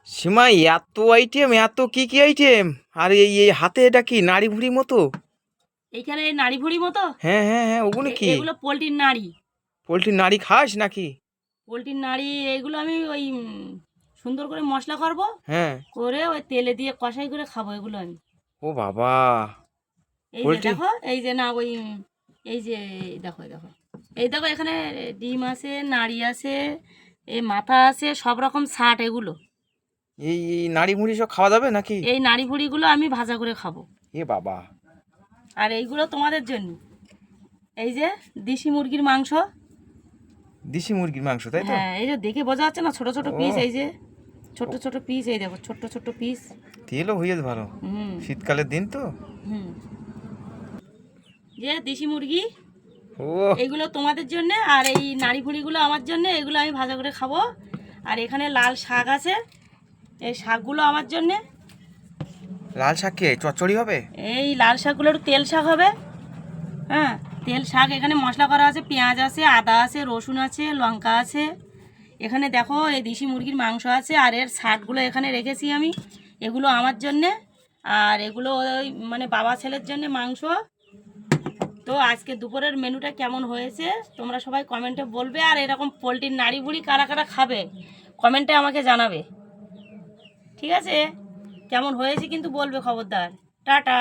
সীমা, এত আইটেম, এত কি কি আইটেম! আর এই এই হাতে এটা কি নাড়ি ভুড়ি মতো? এইখানে এই নাড়ি ভুড়ি মতো। হ্যাঁ হ্যাঁ হ্যাঁ, ওগুলো কি? এগুলো পোলট্রির নাড়ি। পোলট্রির নাড়ি খাস নাকি? পোলট্রির নাড়ি এগুলো আমি ওই সুন্দর করে মশলা করবো, হ্যাঁ। করে ওই তেলে দিয়ে কষাই করে খাবো এগুলো আমি। ও বাবা! এই যে পোলট্রি? দেখো, এই যে না ওই এই যে দেখো দেখো, এই দেখো এখানে ডিম আছে, নাড়ি আছে, এই মাথা আছে, সব রকম ছাট এগুলো। এই এই নাড়ি ভুড়ি সব খাওয়া যাবে নাকি? এই নাড়ি ভুড়িগুলো আমি ভাজা করে খাবো। এ বাবা! আর এইগুলো তোমাদের জন্য। এই যে দেশি মুরগির মাংস। দেশি মুরগির মাংস, তাই তো? হ্যাঁ, এই যে দেখে বোঝা যাচ্ছে না, ছোট ছোট ও, পিস, এই যে ছোট ছোট পিস, এই দেখো ছোট ছোট পিস। তেলও হয়ে ভালো। হুম শীতকালের দিন তো। হুম। যে দেশি মুরগি, ও, এইগুলো তোমাদের জন্য, আর এই নাড়ি ভুড়িগুলো আমার জন্য, এগুলো আমি ভাজা করে খাবো। আর এখানে লাল শাক আছে, এই শাকগুলো আমার জন্যে। লাল শাক কে চচ্চড়ি হবে? এই লাল শাকগুলো একটু তেল শাক হবে। হ্যাঁ, তেল শাক। এখানে মশলা করা আছে, পেঁয়াজ আছে, আদা আছে, রসুন আছে, লঙ্কা আছে। এখানে দেখো এই দেশি মুরগির মাংস আছে, আর এর শাকগুলো এখানে রেখেছি আমি, এগুলো আমার জন্যে। আর এগুলো ওই মানে বাবা ছেলের জন্যে মাংস। তো আজকে দুপুরের মেনুটা কেমন হয়েছে তোমরা সবাই কমেন্টে বলবে, আর এরকম পোলট্রির নাড়ি বুড়ি কারা কারা খাবে কমেন্টে আমাকে জানাবে। ঠিক আছে? কেমন হয়েছে কিন্তু বলবে, খবরদার। টাটা।